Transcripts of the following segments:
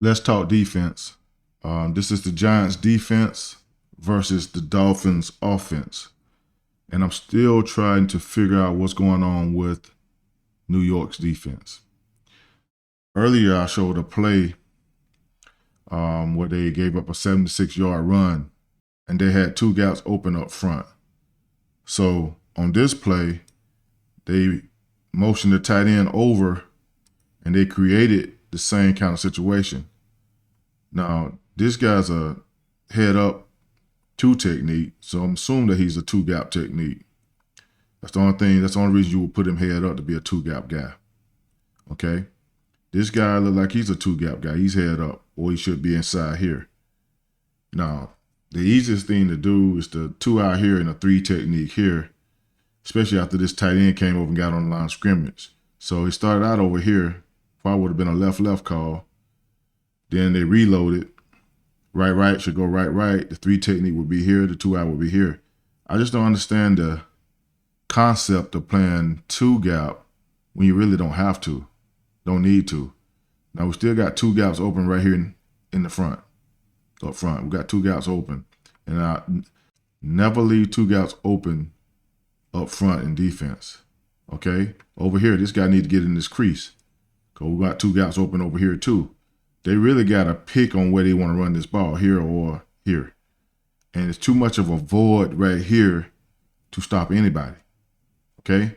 Let's talk defense. This is the Giants defense versus the Dolphins offense. And I'm still trying to figure out what's going on with New York's defense. Earlier, I showed a play where they gave up a 76-yard run and they had two gaps open up front. So on this play, they motioned the tight end over and they created the same kind of situation. Now, this guy's a head up two technique, so I'm assuming that he's a two gap technique. That's the only thing, that's the only reason you would put him head up, to be a two gap guy. Okay? This guy look like he's a two gap guy. He's head up, or he should be inside here. Now, the easiest thing to do is the two out here and a three technique here, especially after this tight end came over and got on the line of scrimmage. So he started out over here, probably would have been a left call. Then they reloaded. Right should go right. The three technique would be here. The two out would be here. I just don't understand the concept of playing two gap when you really don't have to, don't need to. Now we still got two gaps open right here in the front, up front. We got two gaps open, and I never leave two gaps open up front in defense. Okay, over here, this guy need to get in this crease, because we got two gaps open over here too. They really got to pick on where they want to run this ball, here or here. And it's too much of a void right here to stop anybody. Okay?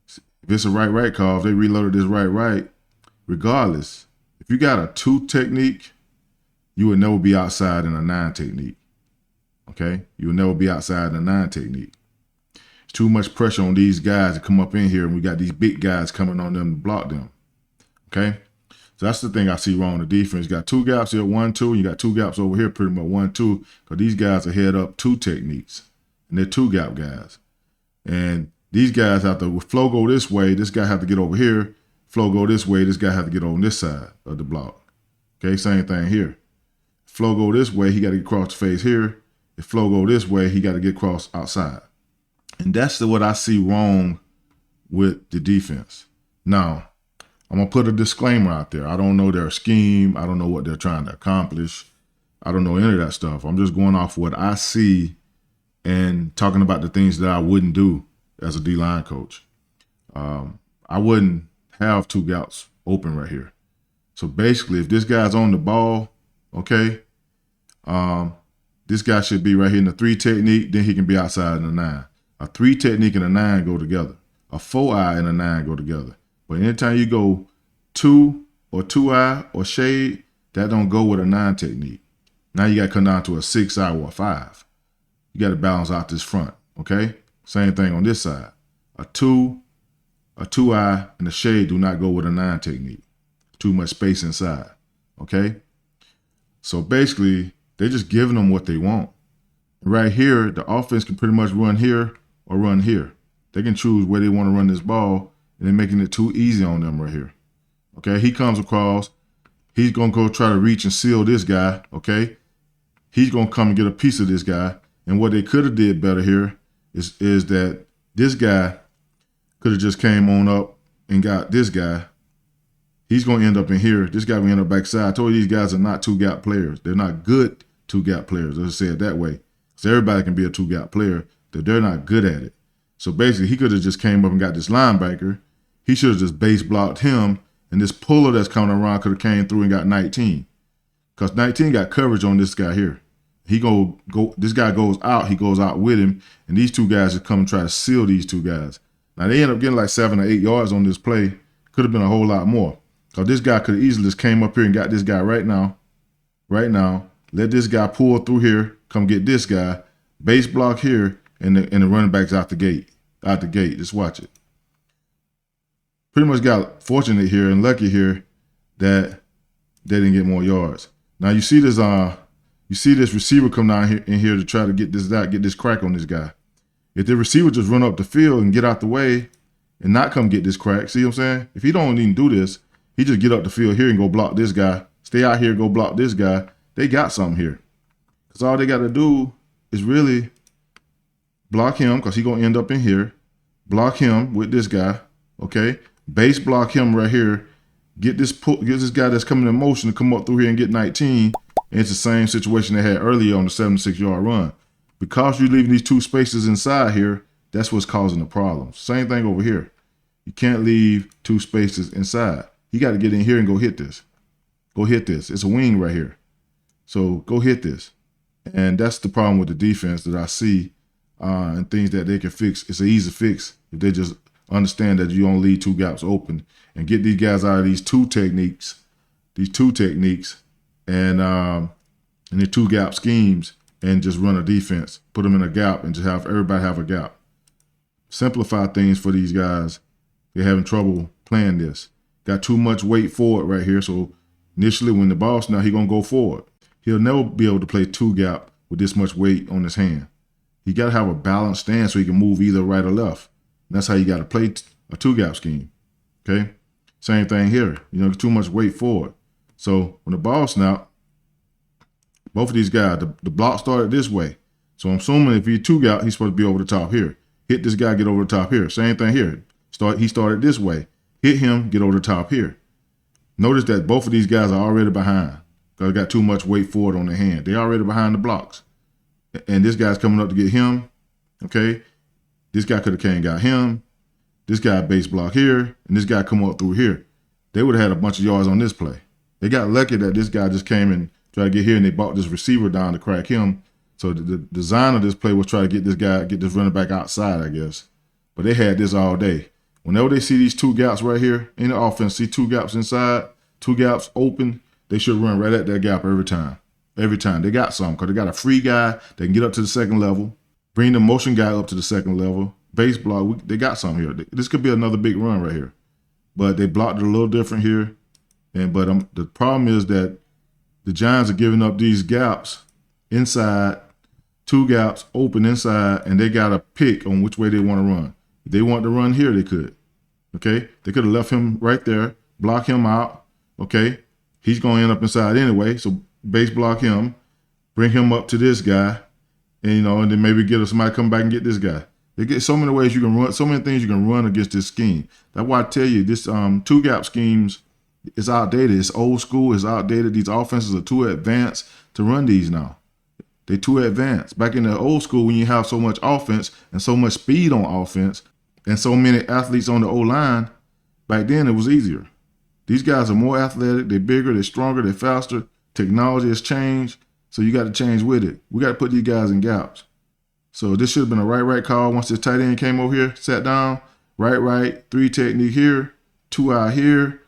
If it's a right call, if they reloaded this right, regardless, if you got a two technique, you would never be outside in a nine technique. Okay? You would never be outside in a nine technique. It's too much pressure on these guys to come up in here, and we got these big guys coming on them to block them. Okay? So that's the thing I see wrong in the defense. You got two gaps here, 1-2, and you got two gaps over here, pretty much 1-2, because these guys are head up two techniques, and they're two gap guys. And these guys have to, flow go this way, this guy have to get over here. Flow go this way, this guy have to get on this side of the block. Okay, same thing here. Flow go this way, he got to get across the face here. If flow go this way, he got to get across outside. And that's what I see wrong with the defense. Now, I'm going to put a disclaimer out there. I don't know their scheme. I don't know what they're trying to accomplish. I don't know any of that stuff. I'm just going off what I see and talking about the things that I wouldn't do as a D-line coach. I wouldn't have two gaps open right here. So basically, if this guy's on the ball, okay, this guy should be right here in the three technique, then he can be outside in the nine. A three technique and a nine go together. A 4-eye and a nine go together. But anytime you go two or 2-eye or shade, that don't go with a 9 technique. Now you got to come down to a 6-eye or a 5. You got to balance out this front, okay? Same thing on this side. A 2-eye, and a shade do not go with a 9 technique. Too much space inside, okay? So basically, they're just giving them what they want. Right here, the offense can pretty much run here or run here. They can choose where they want to run this ball, and they're making it too easy on them right here. Okay, he comes across. He's going to go try to reach and seal this guy, okay? He's going to come and get a piece of this guy. And what they could have did better here is that this guy could have just came on up and got this guy. He's going to end up in here. This guy will end up backside. I told you these guys are not two-gap players. They're not good two-gap players, let's say it that way. So everybody can be a two-gap player, but they're not good at it. So basically, he could have just came up and got this linebacker. He should have just base blocked him, and this puller that's coming around could have came through and got 19. Because 19 got coverage on this guy here. This guy goes out, he goes out with him, and these two guys just come and try to seal these two guys. Now, they end up getting like 7 or 8 yards on this play. Could have been a whole lot more. Because this guy could have easily just came up here and got this guy right now. Let this guy pull through here, come get this guy, base block here, and the running back's out the gate. Just watch it. Pretty much got fortunate here and lucky here that they didn't get more yards. Now you see this receiver come down here in here to try to get this crack on this guy. If the receiver just run up the field and get out the way and not come get this crack, see what I'm saying? If he don't even do this, he just get up the field here and go block this guy. Stay out here, go block this guy. They got something here. Because all they got to do is really block him, because he's going to end up in here. Block him with this guy, okay? Base block him right here, get this guy that's coming in motion to come up through here and get 19. And it's the same situation they had earlier on the 76-yard run. Because you're leaving these two spaces inside here, that's what's causing the problem. Same thing over here. You can't leave two spaces inside. You got to get in here and go hit this. Go hit this. It's a wing right here. So go hit this. And that's the problem with the defense that I see, and things that they can fix. It's an easy fix if they just understand that you only leave two gaps open and get these guys out of these two techniques, and the two gap schemes, and just run a defense. Put them in a gap and just have everybody have a gap. Simplify things for these guys. They're having trouble playing this. Got too much weight forward right here. So initially when the ball snaps, he's going to go forward. He'll never be able to play two gap with this much weight on his hand. He got to have a balanced stance so he can move either right or left. And that's how you got to play a two gap scheme. Okay. Same thing here. Too much weight forward. So when the ball snap, both of these guys, the block started this way. So I'm assuming if he's two gap, he's supposed to be over the top here. Hit this guy, get over the top here. Same thing here. He started this way. Hit him, get over the top here. Notice that both of these guys are already behind because they got too much weight forward on their hand. They're already behind the blocks. And this guy's coming up to get him. Okay. This guy could have came and got him. This guy base block here, and this guy come up through here. They would have had a bunch of yards on this play. They got lucky that this guy just came and tried to get here, and they brought this receiver down to crack him. So the design of this play was try to get this running back outside, I guess. But they had this all day. Whenever they see these two gaps right here in the offense, see two gaps inside, two gaps open, they should run right at that gap every time. Every time. They got something because they got a free guy. They can get up to the second level, bring the motion guy up to the second level, base block. They got something here. This could be another big run right here. But they blocked it a little different here. But the problem is that the Giants are giving up these gaps inside, two gaps open inside, and they got to pick on which way they want to run. If they want to run here, they could. Okay? They could have left him right there, block him out. Okay? He's going to end up inside anyway, so base block him, bring him up to this guy, and then maybe get somebody come back and get this guy. They get so many ways you can run, so many things you can run against this scheme. That's why I tell you, this two gap schemes is outdated. It's old school. It's outdated. These offenses are too advanced to run these now. They're too advanced. Back in the old school, when you have so much offense and so much speed on offense and so many athletes on the O-line, back then it was easier. These guys are more athletic. They're bigger. They're stronger. They're faster. Technology has changed, so you got to change with it. We got to put these guys in gaps. So this should have been a right call. Once this tight end came over here, sat down, right, three technique here, two out here,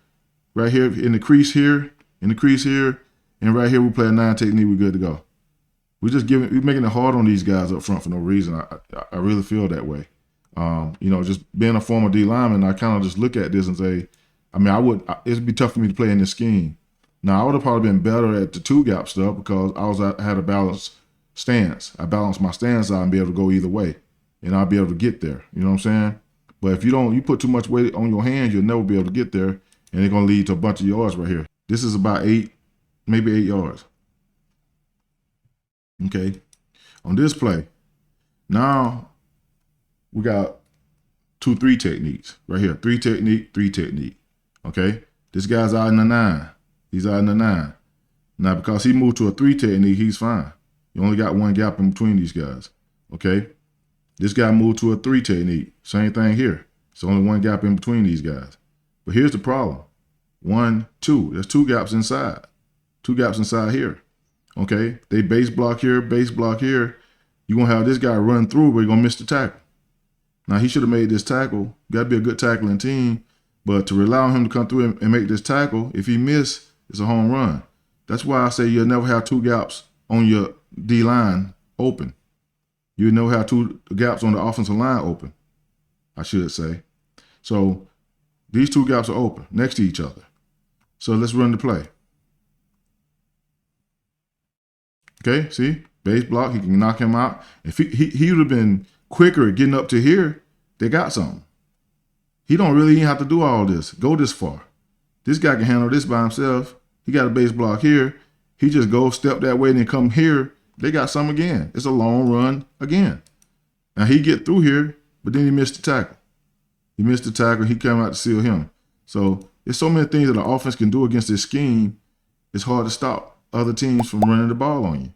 right here in the crease here, and right here we play a 9 technique. We're good to go. We're making it hard on these guys up front for no reason. I really feel that way. Just being a former D lineman, I kind of just look at this and say, it'd be tough for me to play in this scheme. Now, I would have probably been better at the two gap stuff because I had a balanced stance. I balanced my stance out and be able to go either way, and I'll be able to get there. You know what I'm saying? But if you put too much weight on your hands, you'll never be able to get there, and it's going to lead to a bunch of yards right here. This is about 8, maybe 8 yards. Okay, on this play, now we got 2-3 techniques right here. 3 technique. Okay, this guy's out in the 9. He's out in the 9. Now, because he moved to a 3 technique, he's fine. You only got one gap in between these guys. Okay, this guy moved to a 3 technique. Same thing here. It's only one gap in between these guys. But here's the problem. 1, 2. There's 2 gaps inside. 2 gaps inside here. Okay, they base block here. You're going to have this guy run through, but you're going to miss the tackle. Now, he should have made this tackle. Got to be a good tackling team. But to rely on him to come through and make this tackle, if he miss, it's a home run. That's why I say you'll never have 2 gaps on your D-line open. You'll never have 2 gaps on the offensive line open, I should say. So these 2 gaps are open next to each other. So let's run the play. Okay, see? Base block, he can knock him out. If he would have been quicker at getting up to here, they got something. He don't really even have to do all this, go this far. This guy can handle this by himself. He got a base block here. He just goes step that way and then come here. They got some again. It's a long run again. Now he get through here, but then he missed the tackle. He came out to seal him. So There's so many things that the offense can do against this scheme. It's hard to stop other teams from running the ball on you.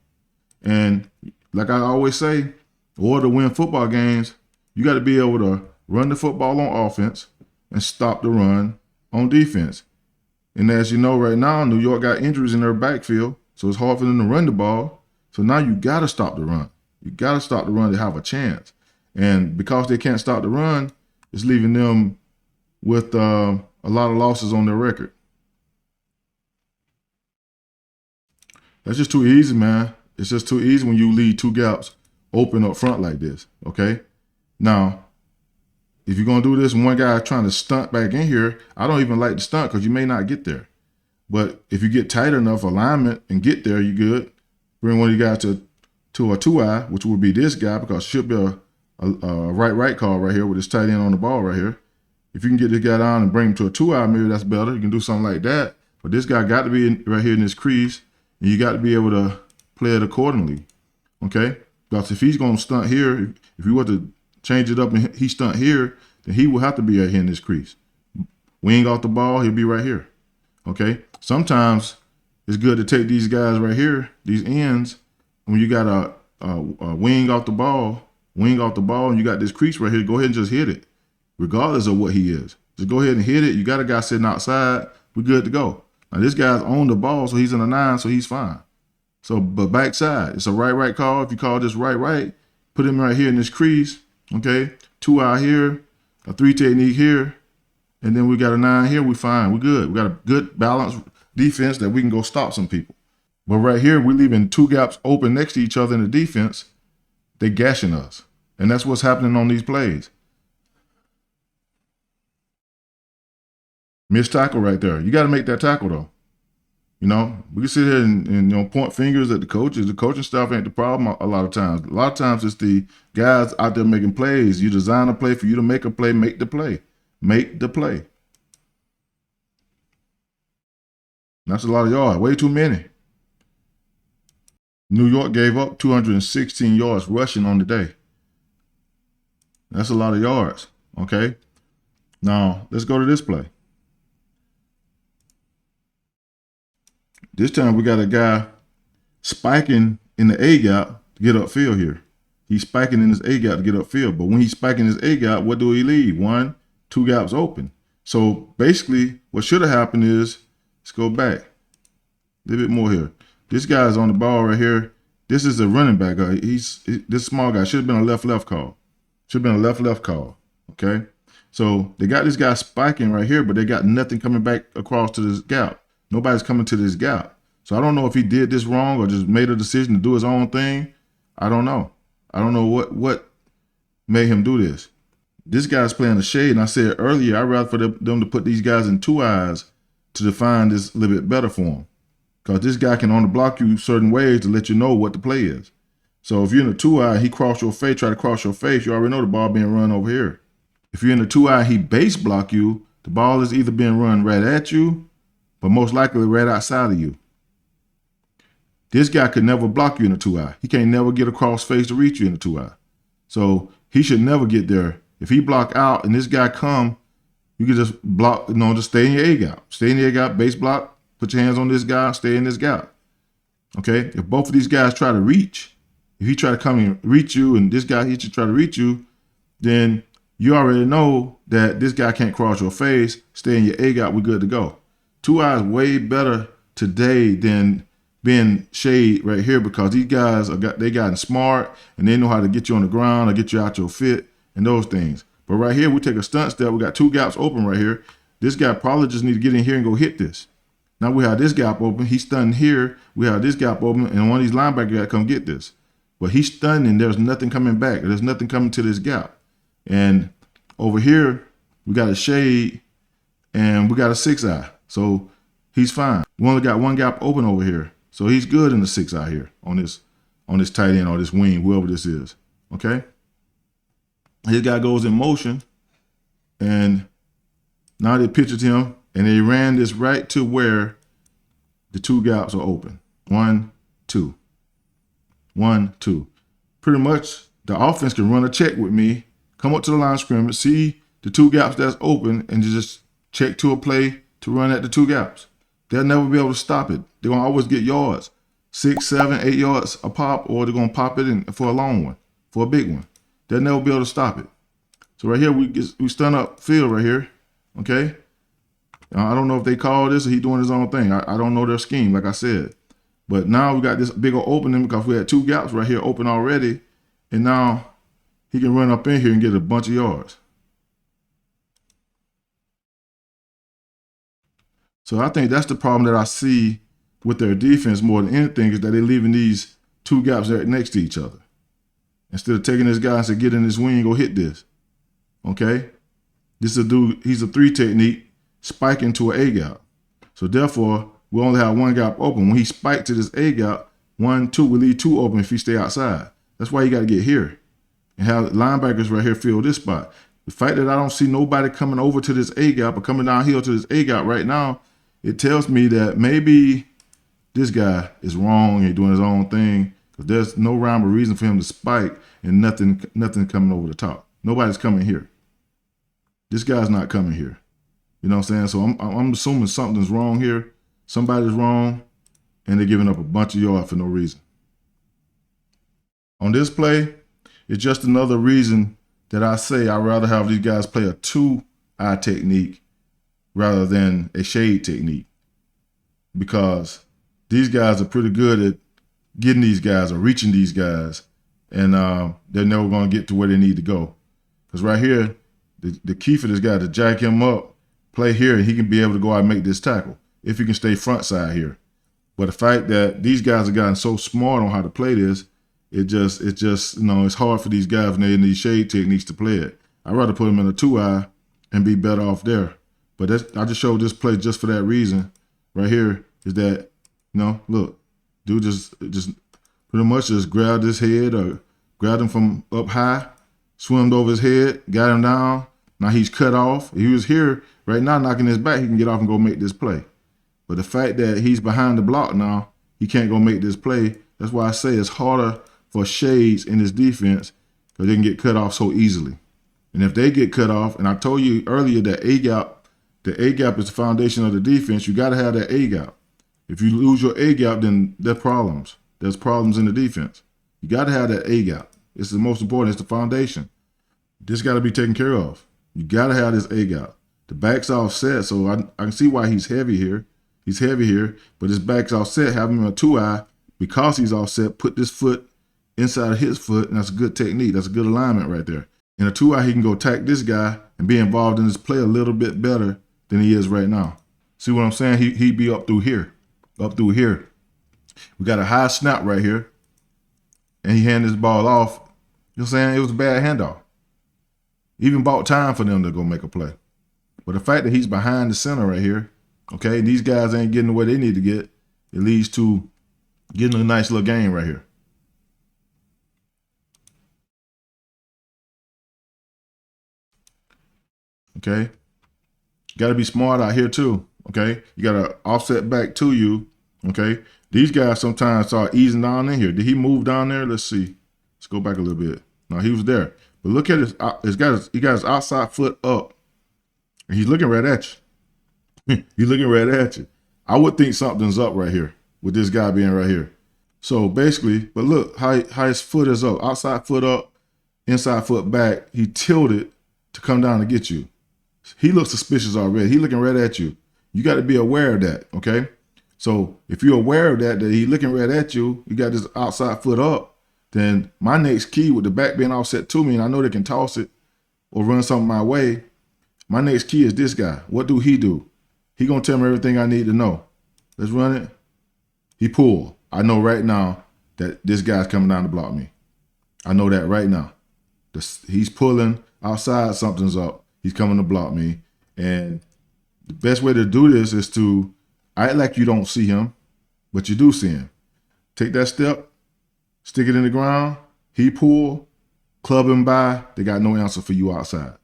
And like I always say, in order to win football games, you got to be able to run the football on offense and stop the run on defense. And as you know, right now, New York got injuries in their backfield, so it's hard for them to run the ball. So now you got to stop the run. You got to stop the run to have a chance. And because they can't stop the run, it's leaving them with a lot of losses on their record. That's just too easy, man. It's just too easy when you leave two gaps open up front like this, okay? Now, if you're going to do this and one guy trying to stunt back in here, I don't even like the stunt because you may not get there. But if you get tight enough alignment and get there, you're good. Bring one of you guys to a two-eye, which would be this guy, because it should be a right call right here with his tight end on the ball right here. If you can get this guy down and bring him to a two-eye, maybe that's better. You can do something like that. But this guy got to be right here in this crease, and you got to be able to play it accordingly, okay? Because if he's going to stunt here, if you want to change it up and he stunt here, then he will have to be right here in this crease. Wing off the ball, he'll be right here, okay? Sometimes it's good to take these guys right here, these ends, when you got a wing off the ball, and you got this crease right here, go ahead and just hit it, regardless of what he is. Just go ahead and hit it. You got a guy sitting outside, we're good to go. Now this guy's on the ball, so he's in a 9, so he's fine. So, but backside, it's a right call. If you call this right, put him right here in this crease, okay? 2-eye here, a 3 technique here, and then we got a 9 here, we fine, we good. We got a good balanced defense that we can go stop some people. But right here, we're leaving two gaps open next to each other in the defense. They gashing us. And that's what's happening on these plays. Missed tackle right there. You got to make that tackle, though. You know, we can sit here and point fingers at the coaches. The coaching staff ain't the problem a lot of times. A lot of times it's the guys out there making plays. You design a play for you to make a play, make the play. Make the play. That's a lot of yards. Way too many. New York gave up 216 yards rushing on the day. That's a lot of yards, okay? Now, let's go to this play. This time we got a guy spiking in the A gap to get upfield here. He's spiking in his A gap to get upfield. But when he's spiking his A gap, what do he leave? 1, 2 gaps open. So basically, what should have happened is, let's go back a little bit more here. This guy's on the ball right here. This is a running back. This small guy should have been a left call. Should have been a left call. Okay. So they got this guy spiking right here, but they got nothing coming back across to this gap. Nobody's coming to this gap. So I don't know if he did this wrong or just made a decision to do his own thing. I don't know. I don't know what made him do this. This guy's playing a shade, and I said earlier, I'd rather for them to put these guys in 2 eyes to define this a little bit better for them. Because this guy can only block you certain ways to let you know what the play is. So if you're in a 2-eye, he cross your face, try to cross your face, you already know the ball being run over here. If you're in a 2-eye, he base block you, the ball is either being run right at you, but most likely right outside of you. This guy could never block you in a 2-eye. He can't never get across face to reach you in a 2-eye. So he should never get there. If he block out and this guy come, you can just block, just stay in your A gap. Stay in your A gap, base block, put your hands on this guy, stay in this gap. Okay? If both of these guys try to reach, if he try to come and reach you and this guy, he should try to reach you, then you already know that this guy can't cross your face, stay in your A gap, we're good to go. 2 eyes way better today than being shade right here because these guys they gotten smart and they know how to get you on the ground or get you out your fit and those things. But right here, we take a stunt step. We got 2 gaps open right here. This guy probably just need to get in here and go hit this. Now we have this gap open. He's stunning here. We have this gap open, and one of these linebackers got to come get this. But he's stunning. There's nothing coming back. There's nothing coming to this gap. And over here, we got a shade, and we got a 6-eye. So he's fine. We only got 1 gap open over here. So he's good in the 6-eye here on this tight end or this wing, whoever this is. Okay? His guy goes in motion, and now they pictured him, and they ran this right to where the 2 gaps are open. 1, 2. 1, 2. Pretty much the offense can run a check with me, come up to the line of scrimmage, see the 2 gaps that's open, and just check to a play to run at the two gaps. They'll never be able to stop it. They're going to always get yards, 6, 7, 8 yards a pop, or they're going to pop it in for a long one, for a big one. They'll never be able to stop it. So right here, we stun up field right here, okay? I don't know if they call this or he doing his own thing. I don't know their scheme, like I said. But now we got this big old opening because we had two gaps right here open already. And now he can run up in here and get a bunch of yards. So I think that's the problem that I see with their defense more than anything, is that they're leaving these two gaps right next to each other. Instead of taking this guy and say, get in this wing, go hit this. Okay? This is a dude, he's a 3 technique, spiking to an A gap. So therefore, we only have one gap open. When he spiked to this A gap, 1, 2, we leave 2 open if he stay outside. That's why you got to get here and have linebackers right here fill this spot. The fact that I don't see nobody coming over to this A gap or coming downhill to this A gap right now, it tells me that maybe this guy is wrong and doing his own thing, because there's no rhyme or reason for him to spike and nothing coming over the top. Nobody's coming here. This guy's not coming here. You know what I'm saying? So I'm assuming something's wrong here. Somebody's wrong, and they're giving up a bunch of yards for no reason. On this play, it's just another reason that I say I'd rather have these guys play a 2-eye technique rather than a shade technique, because these guys are pretty good at getting these guys or reaching these guys, and they're never going to get to where they need to go. Because right here, the key for this guy to jack him up, play here, and he can be able to go out and make this tackle if he can stay front side here. But the fact that these guys have gotten so smart on how to play this, it just it's hard for these guys when they in these shade techniques to play it. I'd rather put them in a 2-eye and be better off there. But I just showed this play just for that reason. Right here is that, look, dude just pretty much just grabbed his head or grabbed him from up high, swimmed over his head, got him down. Now he's cut off. If he was here right now knocking his back, he can get off and go make this play. But the fact that he's behind the block now, he can't go make this play. That's why I say it's harder for shades in this defense, because they can get cut off so easily. And if they get cut off, and I told you earlier that the A gap is the foundation of the defense. You got to have that A gap. If you lose your A gap, then there's problems. There's problems in the defense. You got to have that A gap. It's the most important. It's the foundation. This got to be taken care of. You got to have this A gap. The back's offset, so I can see why he's heavy here. He's heavy here, but his back's offset. Have him in a 2-eye because he's offset. Put this foot inside of his foot, and that's a good technique. That's a good alignment right there. In a 2-eye, he can go attack this guy and be involved in this play a little bit better than he is right now. See what I'm saying? He'd be up through here. Up through here. We got a high snap right here, and he handed his ball off. You know what I'm saying? It was a bad handoff. Even bought time for them to go make a play. But the fact that he's behind the center right here, okay, and these guys ain't getting where they need to get, it leads to getting a nice little game right here. Okay? Got to be smart out here too, okay? You got to offset back to you, okay? These guys sometimes start easing down in here. Did he move down there? Let's see. Let's go back a little bit. No, he was there. But look at he got his outside foot up, and he's looking right at you. He's looking right at you. I would think something's up right here with this guy being right here. So basically, but look how his foot is up. Outside foot up, inside foot back. He tilted to come down to get you. He looks suspicious already. He's looking right at you. You got to be aware of that, okay? So if you're aware of that he's looking right at you, you got this outside foot up, then my next key with the back being offset to me, and I know they can toss it or run something my way, my next key is this guy. What do? He going to tell me everything I need to know. Let's run it. He pulled. I know right now that this guy's coming down to block me. I know that right now. He's pulling outside, something's up. He's coming to block me. And the best way to do this is to act like you don't see him, but you do see him. Take that step, stick it in the ground. He pull, club him by. They got no answer for you outside.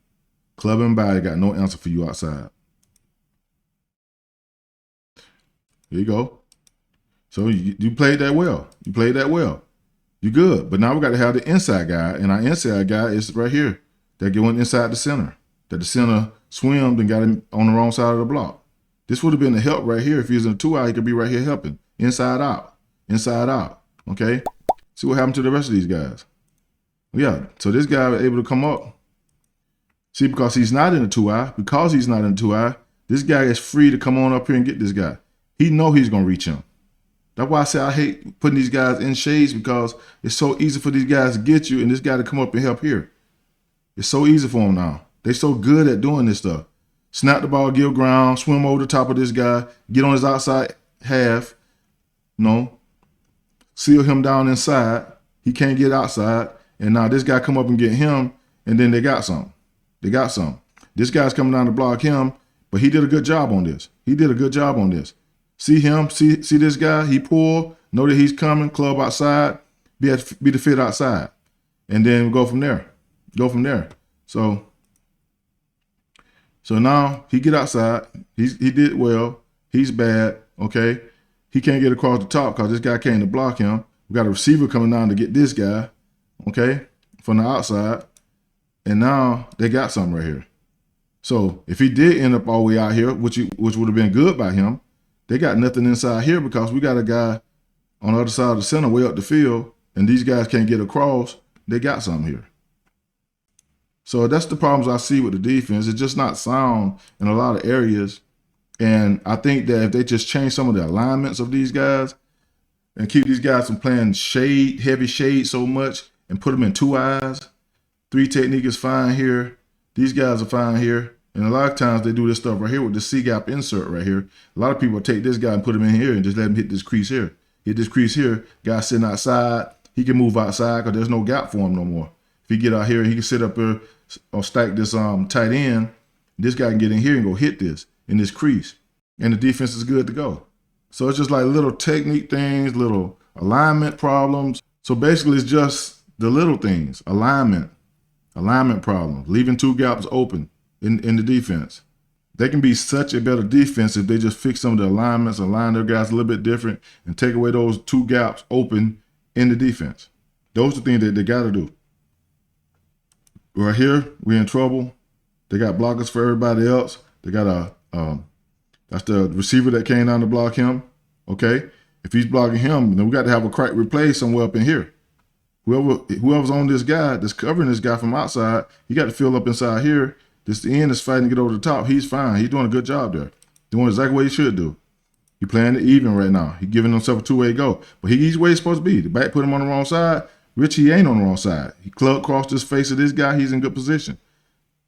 Club him by. They got no answer for you outside. Here you go. So you played that well. You played that well. You're good. But now we got to have the inside guy, and our inside guy is right here. That went inside the center. That the center swimmed and got him on the wrong side of the block. This would have been a help right here. If he was in a 2-eye, he could be right here helping. Inside out. Inside out. Okay? See what happened to the rest of these guys. Yeah, so this guy was able to come up. See, because he's not in a 2-eye, because he's not in a 2-eye, this guy is free to come on up here and get this guy. He know he's going to reach him. That's why I say I hate putting these guys in shades, because it's so easy for these guys to get you and this guy to come up and help here. It's so easy for them now. They're so good at doing this stuff. Snap the ball, give ground, swim over the top of this guy, get on his outside half, seal him down inside. He can't get outside. And now this guy come up and get him, and then they got something. They got something. This guy's coming down to block him, but he did a good job on this. He did a good job on this. See him, see this guy, he pull, know that he's coming, club outside, be the fit outside. And then go from there. Go from there. So now he get outside. He did well. He's bad. Okay. He can't get across the top because this guy came to block him. We got a receiver coming down to get this guy. Okay. From the outside. And now they got something right here. So if he did end up all the way out here, which would have been good by him, they got nothing inside here because we got a guy on the other side of the center way up the field, and these guys can't get across. They got something here. So that's the problems I see with the defense. It's just not sound in a lot of areas. And I think that if they just change some of the alignments of these guys and keep these guys from playing heavy shade so much and put them in 2 eyes, 3 technique is fine here. These guys are fine here. And a lot of times they do this stuff right here with the C-gap insert right here. A lot of people take this guy and put him in here and just let him hit this crease here. Hit this crease here. Guy sitting outside. He can move outside because there's no gap for him no more. If he get out here, he can sit up here or stack this tight end. This guy can get in here and go hit this in this crease. And the defense is good to go. So it's just like little technique things, little alignment problems. So basically it's just the little things. Alignment problems. Leaving 2 gaps open in the defense. They can be such a better defense if they just fix some of the alignments, align their guys a little bit different, and take away those 2 gaps open in the defense. Those are the things that they got to do. Right here, we're in trouble. They got blockers for everybody else. They got that's the receiver that came down to block him. Okay, if he's blocking him, then we got to have a crack replay somewhere up in here. Whoever's on this guy that's covering this guy from outside, he got to fill up inside here. The end is fighting to get over the top. He's fine. He's doing a good job there. Doing exactly what he should do. He's playing it even right now. He's giving himself a 2-way go. But he's where he's supposed to be. The back put him on the wrong side. Richie ain't on the wrong side. He clubbed across this face of this guy. He's in good position.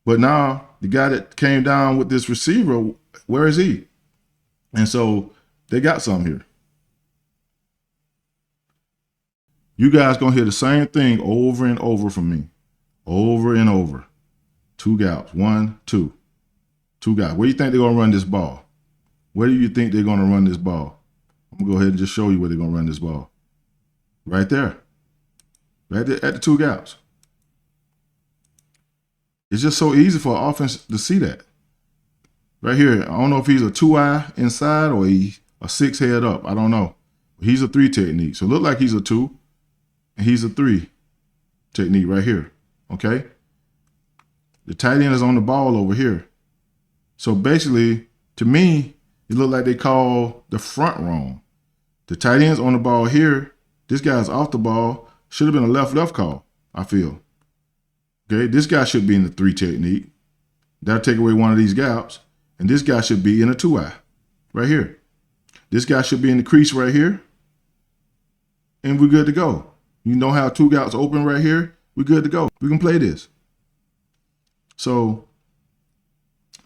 But now the guy that came down with this receiver, where is he? And so they got something here. You guys going to hear the same thing over and over from me. Over and over. 2 gaps. 1, 2. 2 gaps. Where do you think they're going to run this ball? Where do you think they're going to run this ball? I'm going to go ahead and just show you where they're going to run this ball. Right there. Right there at the 2 gaps. It's just so easy for an offense to see that. Right here. I don't know if he's a 2-eye inside or a 6 head up. I don't know. He's a 3 technique. So it look like he's a 2. And he's a 3 technique right here. Okay? The tight end is on the ball over here. So basically, to me, it looked like they called the front wrong. The tight end's on the ball here. This guy's off the ball. Should have been a left call, I feel. Okay, this guy should be in the 3 technique. That'll take away one of these gaps. And this guy should be in a 2-eye right here. This guy should be in the crease right here. And we're good to go. You know how 2 gaps open right here? We're good to go. We can play this. So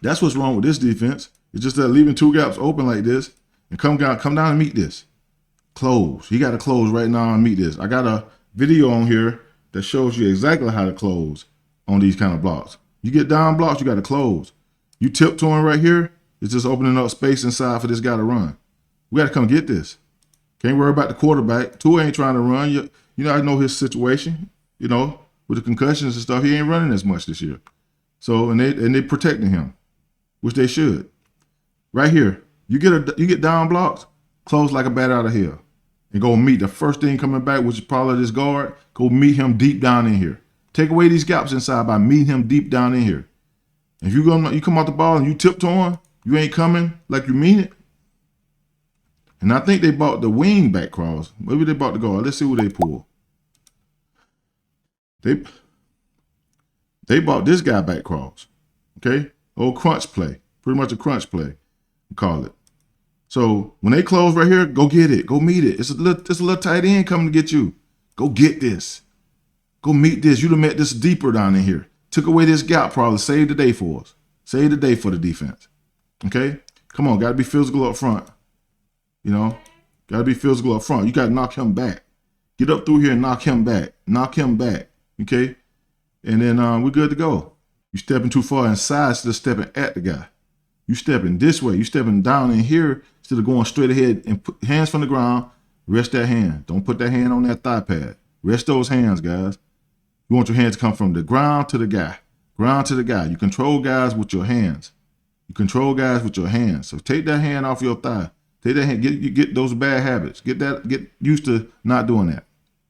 that's what's wrong with this defense. It's just that leaving 2 gaps open like this and come down and meet this. Close. You got to close right now and meet this. I got a video on here that shows you exactly how to close on these kind of blocks. You get down blocks, you got to close. You tiptoeing right here, it's just opening up space inside for this guy to run. We got to come get this. Can't worry about the quarterback. Tua ain't trying to run. You know, I know his situation, you know, with the concussions and stuff. He ain't running as much this year. So, and they protecting him, which they should. Right here, you get down blocks, close like a bat out of hell. And go meet the first thing coming back, which is probably this guard. Go meet him deep down in here. Take away these gaps inside by meeting him deep down in here. If you come out the ball and you tiptoeing, You ain't coming like you mean it. And I think they bought the wing back cross. Maybe they bought the guard. Let's see who they pull. They bought this guy back cross. Okay? Old crunch play. Pretty much a crunch play, we call it. So when they close right here, go get it. Go meet it. It's a little tight end coming to get you. Go get this. Go meet this. You'd have met this deeper down in here. Took away this gap probably. Saved the day for us. Saved the day for the defense. Okay? Come on. Got to be physical up front. You know? Got to be physical up front. You got to knock him back. Get up through here and knock him back. Knock him back. Okay? And then we're good to go. You stepping too far inside instead of stepping at the guy. You stepping this way. You stepping down in here instead of going straight ahead and put hands from the ground. Rest that hand. Don't put that hand on that thigh pad. Rest those hands, guys. You want your hands to come from the ground to the guy. Ground to the guy. You control guys with your hands. You control guys with your hands. So take that hand off your thigh. Take that hand. Get those bad habits. Get used to not doing that.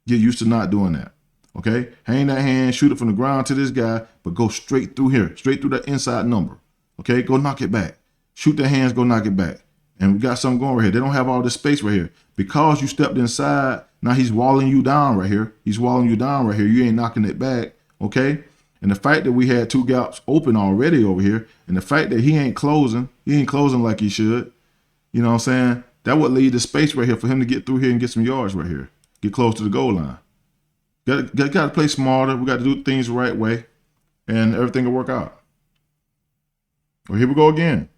Get used to not doing that. Okay? Hang that hand, shoot it from the ground to this guy, but go straight through here. Straight through that inside number. Okay? Go knock it back. Shoot the hands, go knock it back. And we got something going right here. They don't have all this space right here. Because you stepped inside, now he's walling you down right here. He's walling you down right here. You ain't knocking it back, okay? And the fact that we had two gaps open already over here, and the fact that he ain't closing like he should, you know what I'm saying? That would lead to space right here for him to get through here and get some yards right here. Get close to the goal line. Got to play smarter. We got to do things the right way, and everything will work out. Well, here we go again.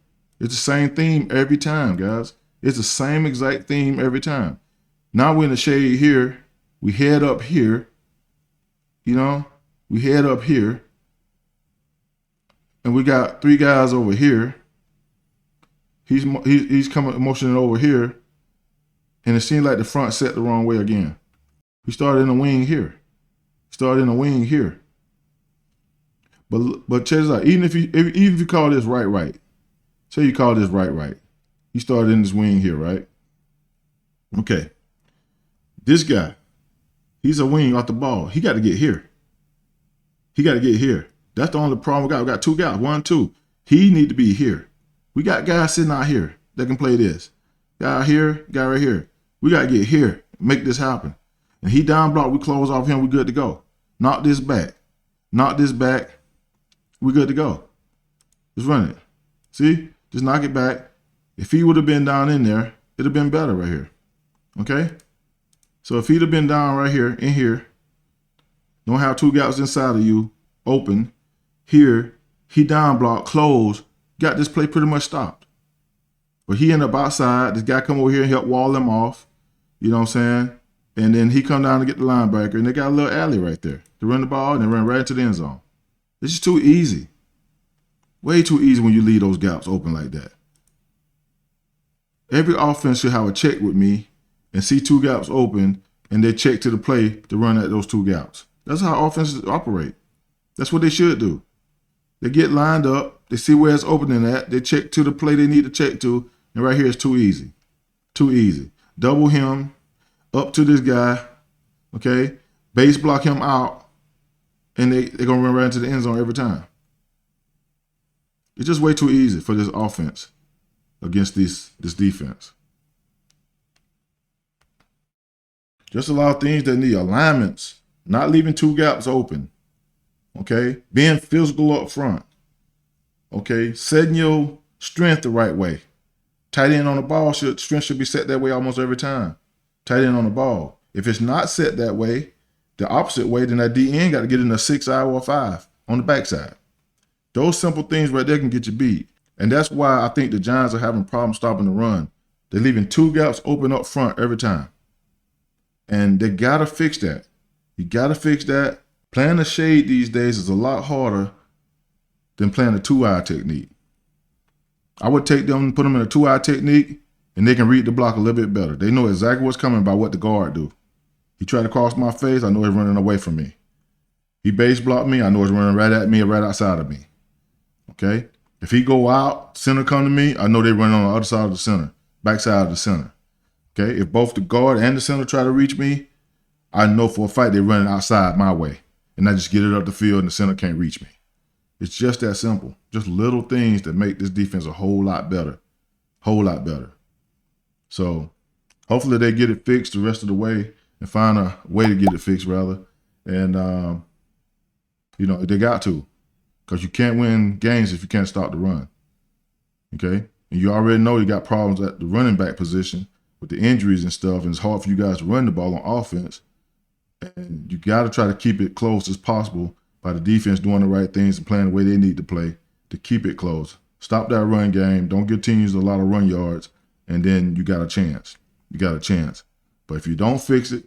It's the same theme every time, guys. It's the same exact theme every time. Now we're in the shade here. We head up here. You know, we head up here. And we got three guys over here. He's coming motioning over here. And it seems like the front set the wrong way again. He started in the wing here. But check this out. Even if you call this right. Say you call this right. He started in this wing here, right? Okay. This guy, he's a wing off the ball. He got to get here. That's the only problem we got. We got two guys, 1, 2. He need to be here. We got guys sitting out here that can play this. Guy here, guy right here. We got to get here, make this happen. And he down block, we close off him, we good to go. Knock this back. We good to go. Just run it. See? Just knock it back. If he would have been down in there, it'd have been better right here. Okay? So if he'd have been down right here, in here, don't have two gaps inside of you, open, here, he down block, close, got this play pretty much stopped. But he ended up outside. This guy come over here and help wall him off. You know what I'm saying? And then he come down to get the linebacker, and they got a little alley right there to run the ball, and they run right into the end zone. It's just too easy. Way too easy when you leave those gaps open like that. Every offense should have a check with me and see two gaps open, and they check to the play to run at those two gaps. That's how offenses operate. That's what they should do. They get lined up. They see where it's opening at. They check to the play they need to check to, and right here it's too easy. Too easy. Double him up to this guy, okay? Base block him out, and they're going to run right into the end zone every time. It's just way too easy for this offense against this defense. Just a lot of things that need alignments, not leaving two gaps open, okay? Being physical up front, okay? Setting your strength the right way. Tight end on the ball, strength should be set that way almost every time. Tight end on the ball. If it's not set that way, the opposite way, then that DN got to get in a 6-eye or a 5 on the backside. Those simple things right there can get you beat. And that's why I think the Giants are having problems stopping the run. They're leaving two gaps open up front every time. And they got to fix that. You got to fix that. Playing the shade these days is a lot harder than playing the 2-eye technique. I would take them and put them in a 2-eye technique, and they can read the block a little bit better. They know exactly what's coming by what the guard do. He tried to cross my face, I know he's running away from me. He base blocked me, I know he's running right at me or right outside of me. Okay? If he go out, center come to me, I know they run on the other side of the center, backside of the center. Okay? If both the guard and the center try to reach me, I know for a fact they're running outside my way. And I just get it up the field and the center can't reach me. It's just that simple. Just little things that make this defense a whole lot better. Whole lot better. So hopefully they get it fixed the rest of the way and find a way to get it fixed, rather. And, they got to. Because you can't win games if you can't stop the run. Okay? And you already know you got problems at the running back position with the injuries and stuff, and it's hard for you guys to run the ball on offense. And you got to try to keep it close as possible by the defense doing the right things and playing the way they need to play to keep it close. Stop that run game. Don't give teams a lot of run yards, and then you got a chance. You got a chance. But if you don't fix it,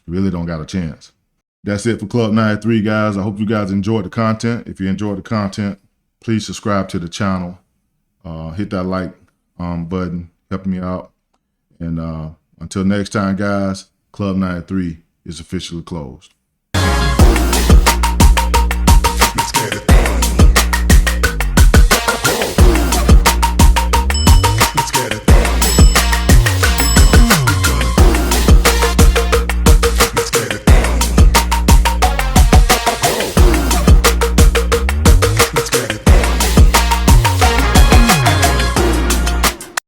you really don't got a chance. That's it for Club 93, guys. I hope you guys enjoyed the content. If you enjoyed the content, please subscribe to the channel. Hit that like button, helping me out. And until next time, guys, Club 93 is officially closed. Let's get it.